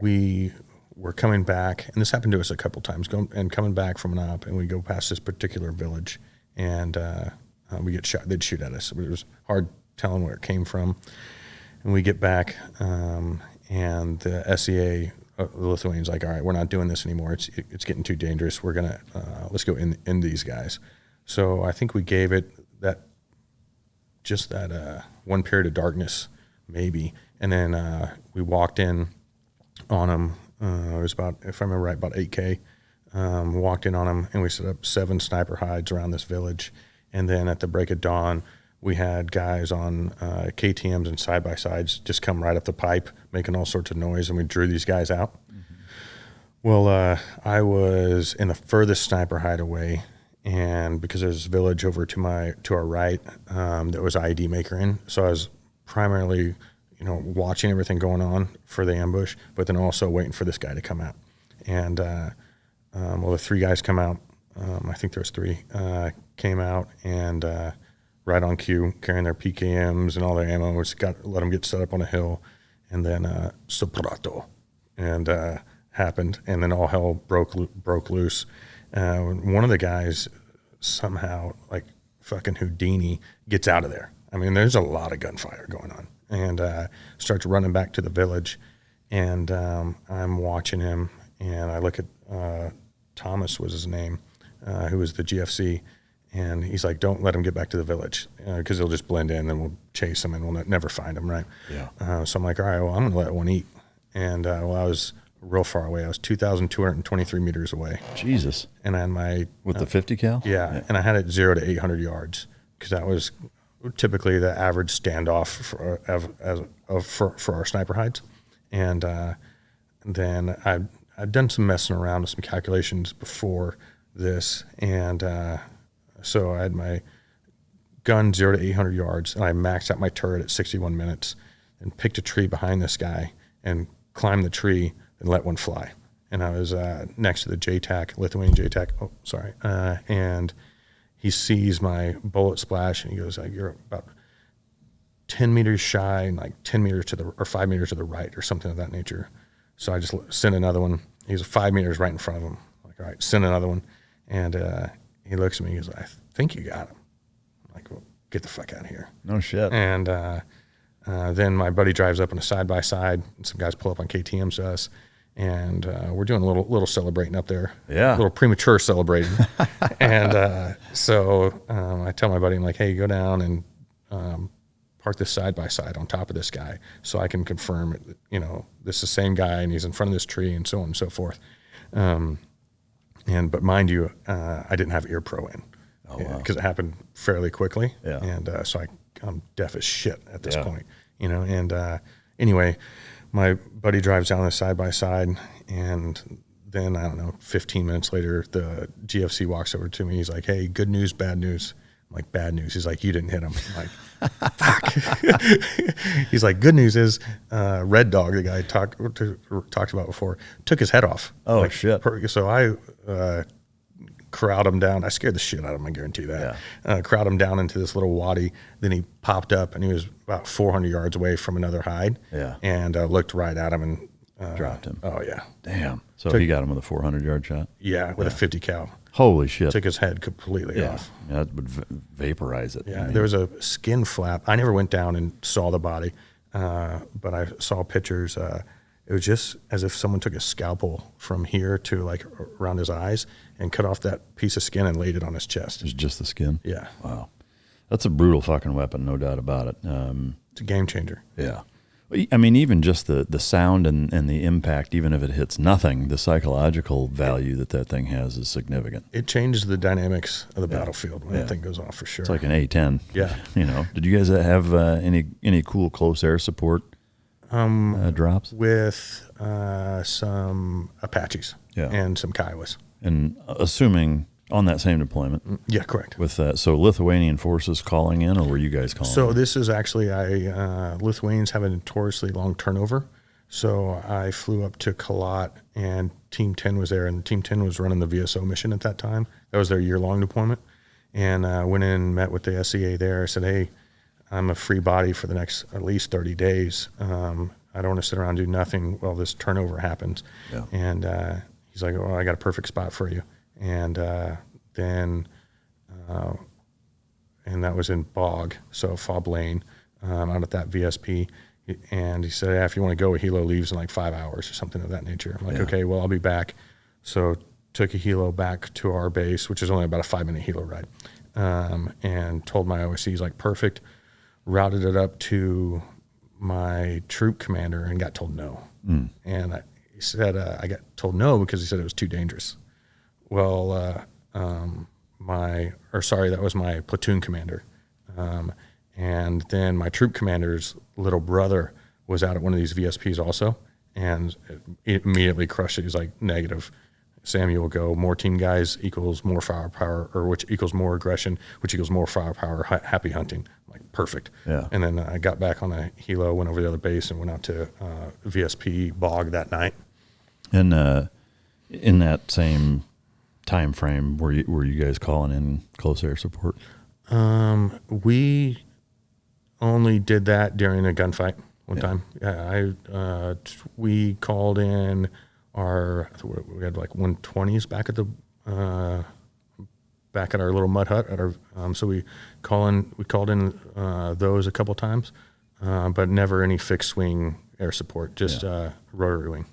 we were coming back, and this happened to us a couple times, coming back from an op, and we go past this particular village, and we get shot. They'd shoot at us. It was hard telling where it came from. And we get back, and the SEA, the Lithuanians, like, all right, we're not doing this anymore. It's getting too dangerous. We're gonna let's go in these guys. So I think we gave it that one period of darkness, maybe, and then we walked in on them. It was about, if I remember right, about 8K. Walked in on them, and we set up 7 sniper hides around this village. And then at the break of dawn, we had guys on KTMs and side-by-sides just come right up the pipe, making all sorts of noise, and we drew these guys out. Mm-hmm. Well, I was in the furthest sniper hide away, and because there's a village over to our right that was IED maker in, so I was primarily, watching everything going on for the ambush, but then also waiting for this guy to come out. And the 3 guys come out. I think there was 3 came out, and right on cue, carrying their PKMs and all their ammo. Let them get set up on a hill, and then soprato, and happened, and then all hell broke loose. One of the guys somehow, like fucking Houdini, gets out of there. I mean, there's a lot of gunfire going on, and starts running back to the village, and I'm watching him, and I look at Thomas was his name, who was the GFC, and he's like, don't let him get back to the village, because he'll just blend in, and we'll chase him, and we'll never find him, right? Yeah. So I'm like, all right, well, I'm going to let one eat. And I was real far away. I was 2,223 meters away. Jesus. And I had my... With the 50 cal? Yeah, and I had it 0 to 800 yards, because that was typically the average standoff for our sniper hides. And then I'd done some messing around with some calculations before this, and so I had my gun 0 to 800 yards, and I maxed out my turret at 61 minutes, and picked a tree behind this guy, and climbed the tree, and let one fly. And I was next to the JTAC, Lithuanian JTAC, and he sees my bullet splash, and he goes, you're about 10 meters shy, and like 10 meters or 5 meters to the right, or something of that nature. So I just sent another one. He's 5 meters right in front of him. I'm like, all right, send another one. And he looks at me, he goes, I think you got him. I'm like, well, get the fuck out of here. No shit. And then my buddy drives up on a side-by-side, and some guys pull up on KTMs to us, and we're doing a little celebrating up there. Yeah. A little premature celebrating. And so I tell my buddy, I'm like, hey, go down and park this side-by-side on top of this guy so I can confirm it, this is the same guy, and he's in front of this tree, and so on and so forth. But mind you, I didn't have ear pro in. Oh, wow. Because it happened fairly quickly. Yeah. And so I'm deaf as shit at this point, and anyway, my buddy drives down the side-by-side, and then, I don't know, 15 minutes later, the GFC walks over to me. He's like, hey, good news, bad news. I'm like, bad news. He's like, you didn't hit him. I'm like, fuck. He's like, good news is Red Dog, the guy I talked about before, took his head off. Oh, like, shit. So I crowd him down. I scared the shit out of him, I guarantee that. Yeah. Crowd him down into this little wadi. Then he popped up, and he was about 400 yards away from another hide. Yeah. And looked right at him and dropped him. Oh, yeah. Damn. So he got him with a 400-yard shot? Yeah, with a 50 cal. Holy shit. Took his head completely off. Yeah, it would vaporize it. Yeah, there was a skin flap. I never went down and saw the body, but I saw pictures. It was just as if someone took a scalpel from here to like around his eyes and cut off that piece of skin and laid it on his chest. It was just the skin? Yeah. Wow. That's a brutal fucking weapon, no doubt about it. It's a game changer. Yeah. I mean, even just the sound and the impact, even if it hits nothing, the psychological value that thing has is significant. It changes the dynamics of the battlefield when that thing goes off, for sure. It's like an A-10. Yeah. Did you guys have any cool close air support drops? With some Apaches and some Kiowas. And assuming... On that same deployment? Yeah, correct. With so Lithuanian forces calling in, or were you guys calling in? So this is actually, Lithuanians have a notoriously long turnover. So I flew up to Kalat, and Team 10 was there, and Team 10 was running the VSO mission at that time. That was their year-long deployment. And went in and met with the SEA there. I said, hey, I'm a free body for the next at least 30 days. I don't want to sit around and do nothing while this turnover happens. Yeah. And he's like, "Oh, I got a perfect spot for you." And then and that was in Bog, so Fob Lane, out at that VSP. And he said, "Yeah, if you want to go, a helo leaves in like 5 hours or something of that nature." I'm like, "Okay, well, I'll be back." So took a helo back to our base, which is only about a 5-minute helo ride, and told my OSC, he's like, "Perfect." Routed it up to my troop commander and got told no. And he said, I got told no because he said it was too dangerous. Well, that was my platoon commander. And then my troop commander's little brother was out at one of these VSPs also, and it immediately crushed it. He's like, "Negative. Samuel, go. More team guys equals more firepower, or which equals more aggression, which equals more firepower. Happy hunting." I'm like, perfect. Yeah. And then I got back on a helo, went over to the other base, and went out to VSP Bog that night. And in that same time frame, were you guys calling in close air support? We only did that during a gunfight one time. Yeah, we called in we had like 120s back at the back at our little mud hut at our so we called in those a couple times, but never any fixed wing air support, just rotary wing.